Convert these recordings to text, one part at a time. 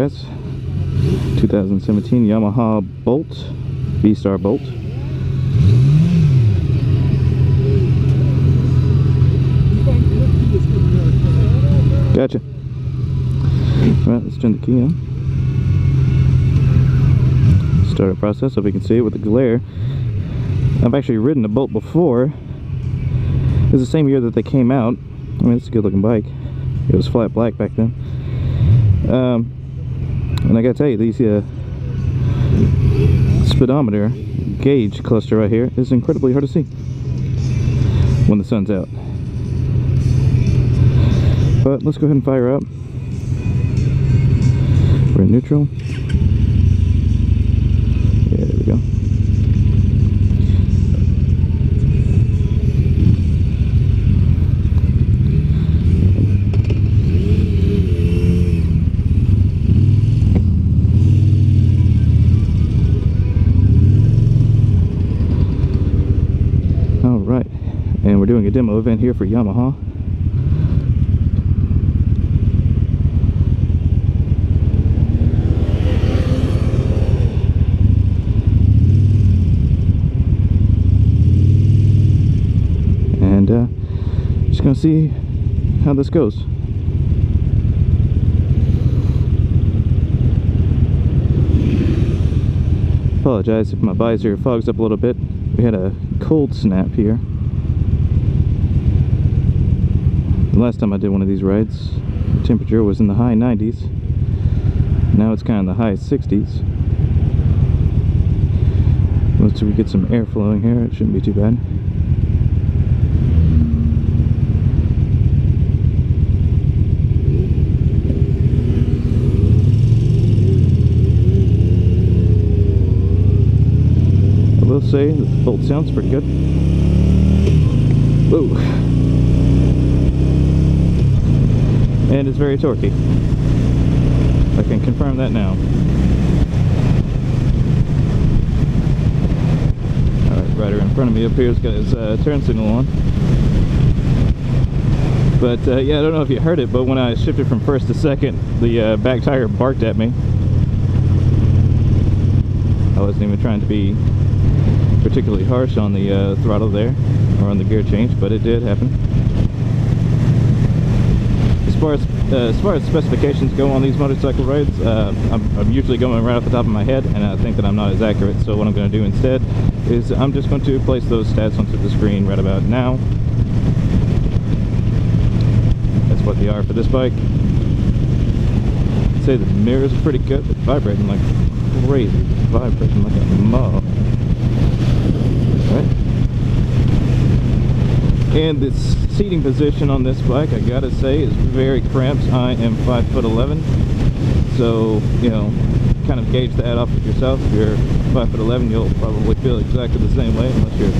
guys. 2017 Yamaha Bolt, VSTAR Bolt. Gotcha. Alright, let's turn the key on. Start a process so we can see it with the glare. I've actually ridden a Bolt before. It was the same year that they came out. I mean, it's a good looking bike. It was flat black back then. And I gotta tell you, these speedometer gauge cluster right here is incredibly hard to see when the sun's out. But let's go ahead and fire up. We're in neutral. Yeah, there we go. Alright, and we're doing a demo event here for Yamaha. And just gonna see how this goes. Apologize if my visor fogs up a little bit. We had a cold snap here. The last time I did one of these rides, the temperature was in the high 90s. Now it's kind of the high 60s. Once we get some air flowing here, it shouldn't be too bad. I will say that the Bolt sounds pretty good. Whoa. And it's very torquey. I can confirm that now. Alright, rider in front of me up here has got his turn signal on. But yeah, I don't know if you heard it, but when I shifted from first to second, the back tire barked at me. I wasn't even trying to be particularly harsh on the throttle there, or on the gear change, but it did happen. As far as specifications go on these motorcycle rides, I'm usually going right off the top of my head, and I think that I'm not as accurate. So what I'm going to do instead is I'm just going to place those stats onto the screen right about now. That's what they are for this bike. I'd say the mirrors are pretty good, but vibrating like crazy, vibrating like a mob. Right. And the seating position on this bike, I gotta say, is very cramped. I am 5'11", so you know, kind of gauge that off of yourself. If you're 5'11", you'll probably feel exactly the same way, unless you're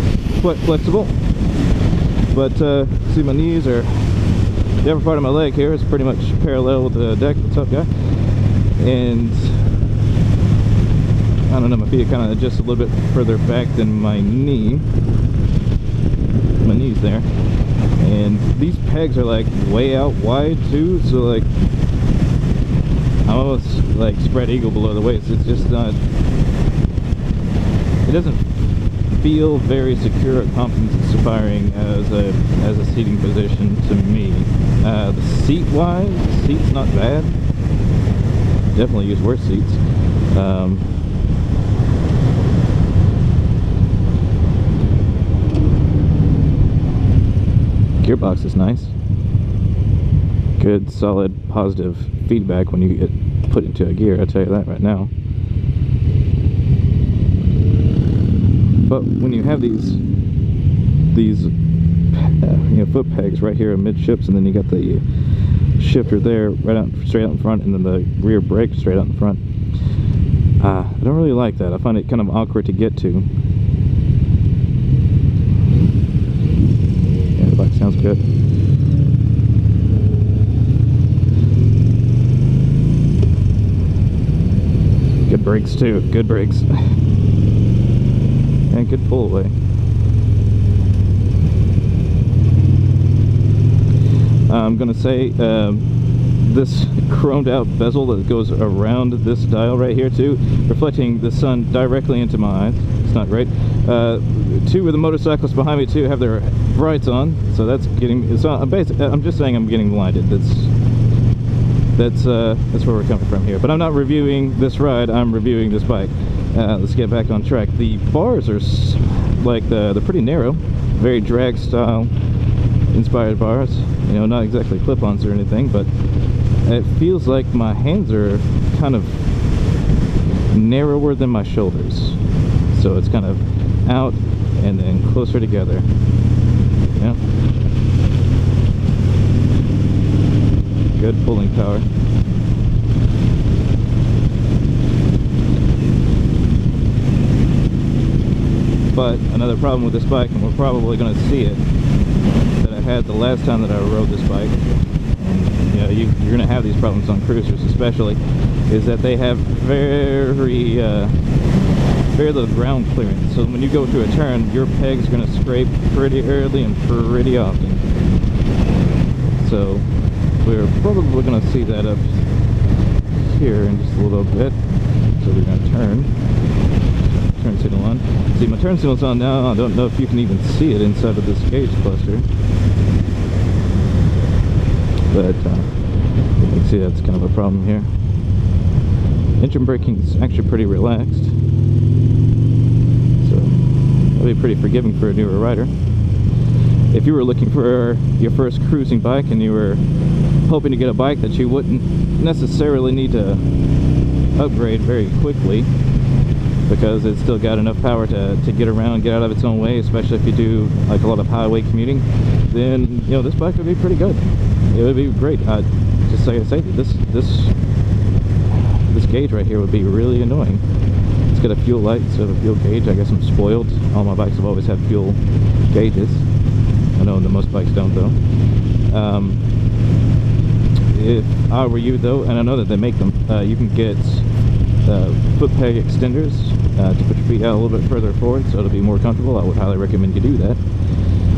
quite flexible. But see, my knees are, the upper part of my leg here is pretty much parallel with the deck. What's up, guy? And I don't know, my feet are kind of just a little bit further back than my knee. My knees there, and these pegs are like way out wide too, so like I'm almost like spread eagle below the waist. It's just not, it doesn't feel very secure or confidence inspiring as a seating position to me. The seat wise, the seat's not bad. Definitely use worse seats. Gearbox is nice. Good, solid, positive feedback when you get put into a gear, I'll tell you that right now. But when you have these you know, foot pegs right here amidships, and then you got the shifter there right out straight out in front, and then the rear brake straight out in front, I don't really like that. I find it kind of awkward to get to. Sounds good. Good brakes too, good brakes. And good pull away. I'm gonna say this chromed out bezel that goes around this dial right here too, reflecting the sun directly into my eyes. It's not great. Two of the motorcyclists behind me too have their brights on, so that's getting. It's not, I'm just saying I'm getting blinded. That's where we're coming from here. But I'm not reviewing this ride. I'm reviewing this bike. Let's get back on track. The bars are like they're pretty narrow, very drag style inspired bars. You know, not exactly clip-ons or anything, but it feels like my hands are kind of narrower than my shoulders. So it's kind of out and then closer together. Yeah. Good pulling power. But another problem with this bike, and we're probably going to see it, that I had the last time that I rode this bike, and you know, you're going to have these problems on cruisers especially, is that they have very little ground clearance. So when you go through a turn, your peg's going to scrape pretty early and pretty often. So we're probably going to see that up here in just a little bit. So we're going to turn signal on. See, my turn signal's on now. I don't know if you can even see it inside of this gauge cluster, but you can see that's kind of a problem here. Engine braking is actually pretty relaxed, so that'll be pretty forgiving for a newer rider. If you were looking for your first cruising bike and you were hoping to get a bike that you wouldn't necessarily need to upgrade very quickly, because it's still got enough power to get around, get out of its own way, especially if you do like a lot of highway commuting, then you know this bike would be pretty good. It would be great. Just like I say, this gauge right here would be really annoying. It's got a fuel light instead of a fuel gauge. I guess I'm spoiled. All my bikes have always had fuel gauges. I know that most bikes don't though. If I were you though, and I know that they make them, you can get foot peg extenders to put your feet out a little bit further forward so it'll be more comfortable. I would highly recommend you do that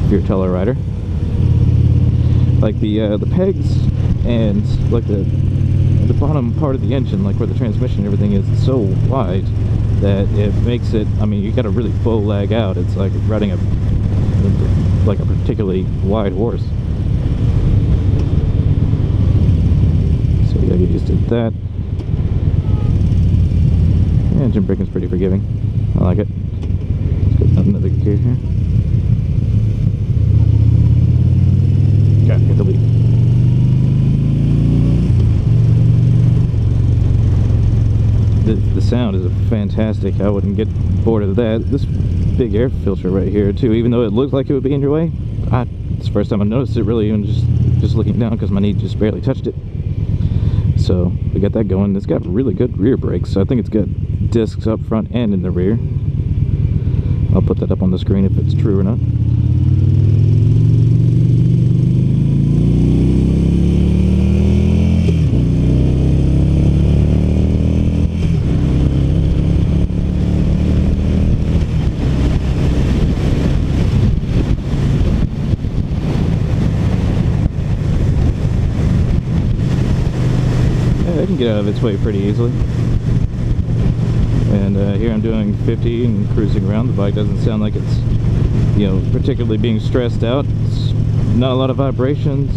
if you're a taller rider. Like the pegs and like the bottom part of the engine, like where the transmission and everything is, so wide that it makes it, I mean, you got to really bow lag out. It's like riding a particularly wide horse. So yeah, you just did that. Engine braking's pretty forgiving. I like it. Let's get another gear here. Okay, get the lead. The sound is fantastic. I wouldn't get bored of that. This big air filter right here too, even though it looks like it would be in your way, it's the first time I noticed it really, even just looking down, because my knee just barely touched it. So we got that going. It's got really good rear brakes. I think it's got discs up front and in the rear. I'll put that up on the screen if it's true or not. Yeah, it can get out of its way pretty easily. And here I'm doing 50 and cruising around. The bike doesn't sound like it's, you know, particularly being stressed out. It's not a lot of vibrations.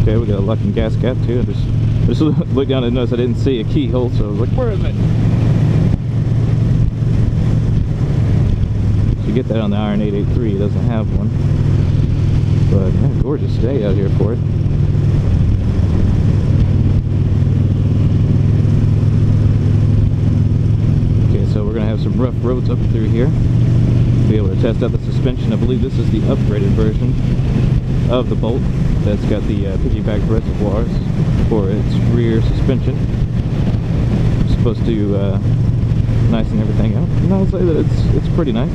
Okay, we got a locking gas cap too. I just looked down and noticed I didn't see a keyhole, so I was like, where is it? You get that on the Iron 883, it doesn't have one. But yeah, gorgeous day out here for it. So we're going to have some rough roads up through here to be able to test out the suspension. I believe this is the upgraded version of the Bolt that's got the piggyback reservoirs for its rear suspension. It's supposed to nicen everything up, and I would say that it's pretty nice.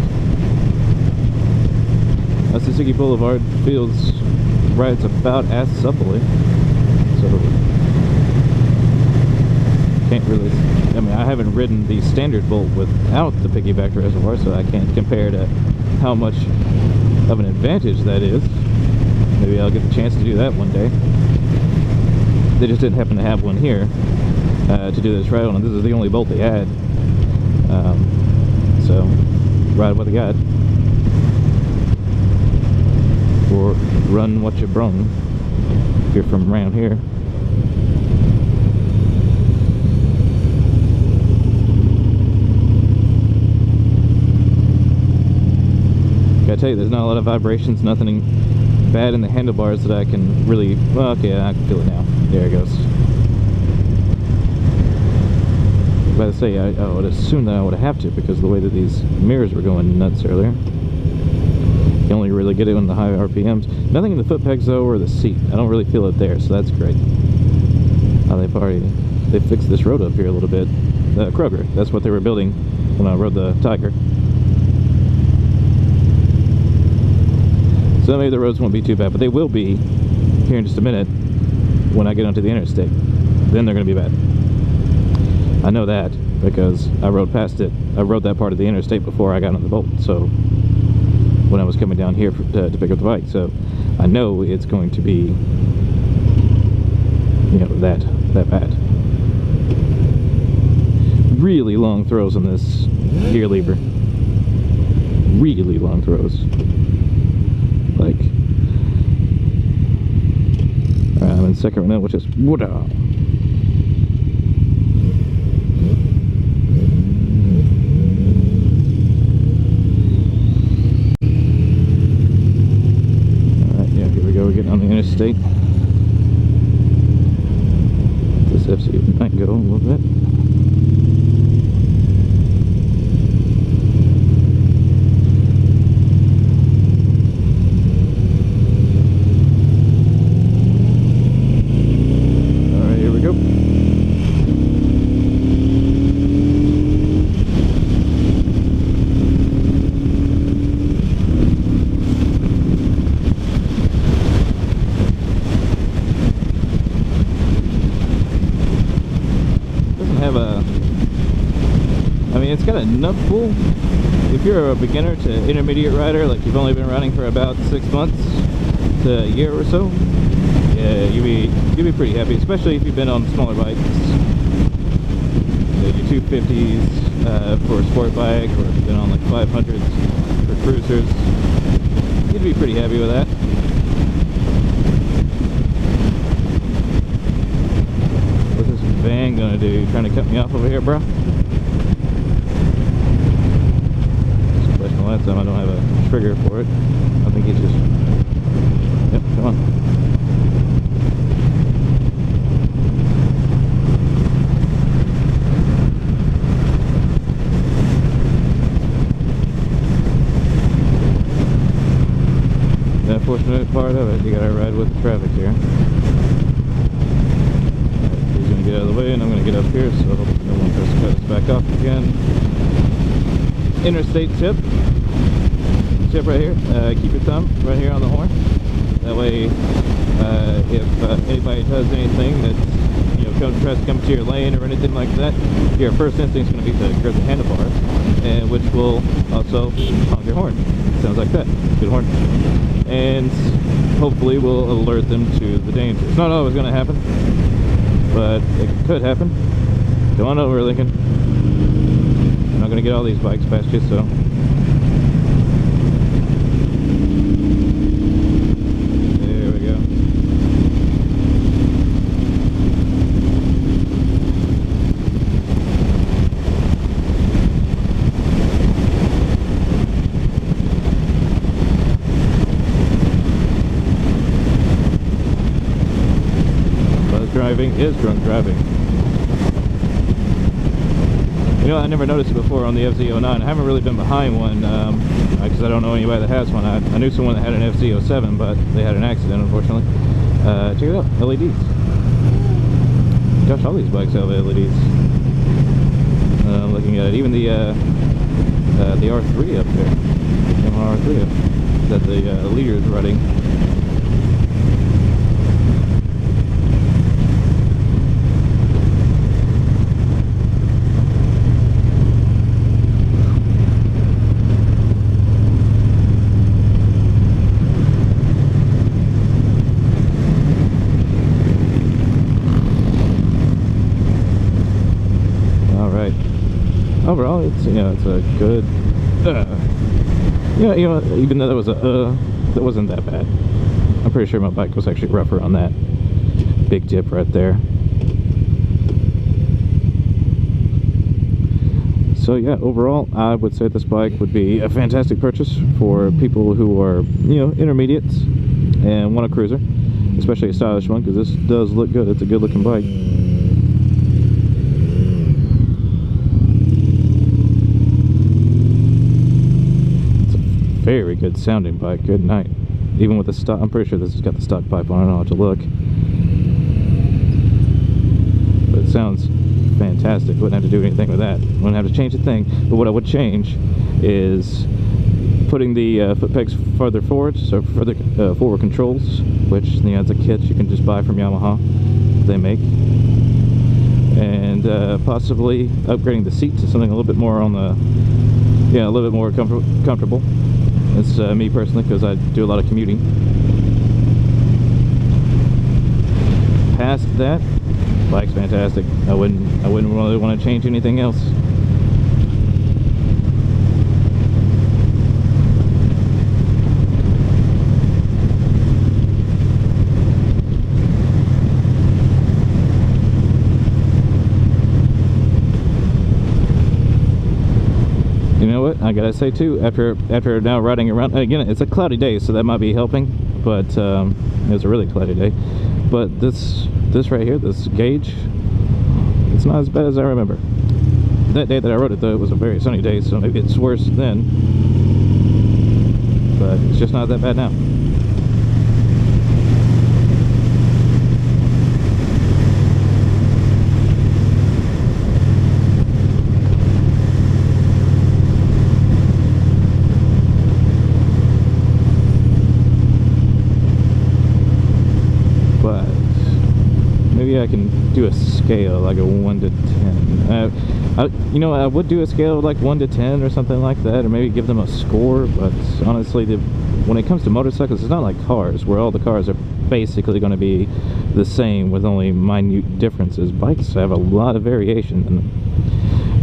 Suzuki Boulevard rides about as supplely, so can't really, I mean, I haven't ridden the standard Bolt without the piggyback reservoir, so I can't compare to how much of an advantage that is. Maybe I'll get the chance to do that one day. They just didn't happen to have one here to do this ride on, and this is the only bolt they had. So, ride what they got. Or run what you brung if you're from around here. Gotta tell you, there's not a lot of vibrations, nothing bad in the handlebars that I can really, well, okay, I can feel it now. There it goes. But I say, I would assume that I would have to, because of the way that these mirrors were going nuts earlier. You only really get it on the high RPMs. Nothing in the foot pegs though, or the seat. I don't really feel it there, so that's great. They fixed this road up here a little bit. Kroger, that's what they were building when I rode the Tiger. So maybe the roads won't be too bad, but they will be here in just a minute when I get onto the interstate. Then they're going to be bad. I know that because I rode past it. I rode that part of the interstate before I got on the Bolt, so when I was coming down here to pick up the bike, so I know it's going to be, you know, that bad. Really long throws on this gear lever. Really long throws. Like, I'm in second right now, which is wooda. We're getting on the interstate. This FC might go a little bit. Alright, here we go. It's got a nut pull. If you're a beginner to intermediate rider, like you've only been riding for about 6 months to a year or so, yeah, you'll be pretty happy, especially if you've been on smaller bikes. Your 250s for a sport bike, or if you've been on like 500s for cruisers. You'd be pretty happy with that. What's this van gonna do? You trying to cut me off over here, bro? Last time I don't have a trigger for it. I think it's just... Yep, come on. The unfortunate part of it, you gotta ride with the traffic here. He's gonna get out of the way, and I'm gonna get up here, so hopefully no one tries to cut us back off again. Interstate tip right here. Keep your thumb right here on the horn. That way, if anybody does anything that, you know, tries to come to your lane or anything like that, your first instinct is going to be to grab the handlebar, and which will also honk your horn. Sounds like that. Good horn. And hopefully will alert them to the danger. It's not always going to happen, but it could happen. Come on over, Lincoln. I'm not going to get all these bikes past you, so... Driving is drunk driving. You know, I never noticed it before on the FZ09. I haven't really been behind one because I don't know anybody that has one. I knew someone that had an FZ07, but they had an accident, unfortunately. Check it out, LEDs. Gosh, all these bikes have LEDs. Looking at it, even the R3 up there, Yamaha R3 that the leader is riding. overall, it's, you know, it's a good, yeah, you know, even though that was that wasn't that bad. I'm pretty sure my bike was actually rougher on that big dip right there. So yeah, overall, I would say this bike would be a fantastic purchase for people who are, you know, intermediates and want a cruiser, especially a stylish one, because this does look good. It's a good looking bike. It's a very good sounding bike. Good night. Even with the stock, I'm pretty sure this has got the stock pipe on it. I'll have to look. But it sounds fantastic. Wouldn't have to do anything with that. Wouldn't have to change a thing. But what I would change is putting the foot pegs farther forward, so further forward controls, which, you know, it's a kit you can just buy from Yamaha. They make, and possibly upgrading the seat to something a little bit more on the, yeah, a little bit more comfortable. It's me personally, because I do a lot of commuting. Past that, bike's fantastic. I wouldn't really want to change anything else. You know what, I gotta say too, after now riding around, again, it's a cloudy day, so that might be helping, but it's a really cloudy day. But this right here, this gauge, it's not as bad as I remember. That day that I rode it, though, it was a very sunny day, so maybe it's worse then, but it's just not that bad now. But maybe I can do a scale, like a 1 to 10. You know, I would do a scale of like 1 to 10 or something like that, or maybe give them a score. But honestly, when it comes to motorcycles, it's not like cars, where all the cars are basically going to be the same with only minute differences. Bikes have a lot of variation in them,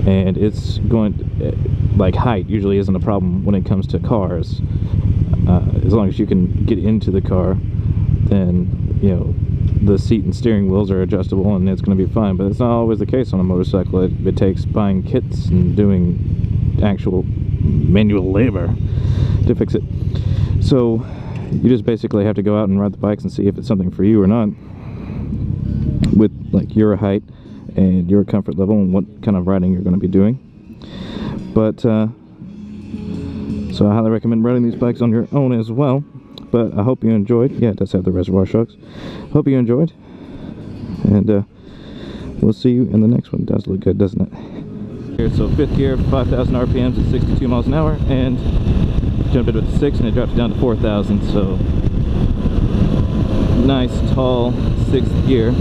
and it's going to, like, height usually isn't a problem when it comes to cars. As long as you can get into the car, then, you know, the seat and steering wheels are adjustable and it's going to be fine. But it's not always the case on a motorcycle. It takes buying kits and doing actual manual labor to fix it. So you just basically have to go out and ride the bikes and see if it's something for you or not, with like your height and your comfort level and what kind of riding you're going to be doing. But so I highly recommend riding these bikes on your own as well. But I hope you enjoyed. Yeah, it does have the reservoir shocks. Hope you enjoyed. And we'll see you in the next one. It does look good, doesn't it? Here, so 5th gear, 5,000 RPMs at 62 miles an hour. And jumped it with 6 and it dropped it down to 4,000. So nice, tall 6th gear.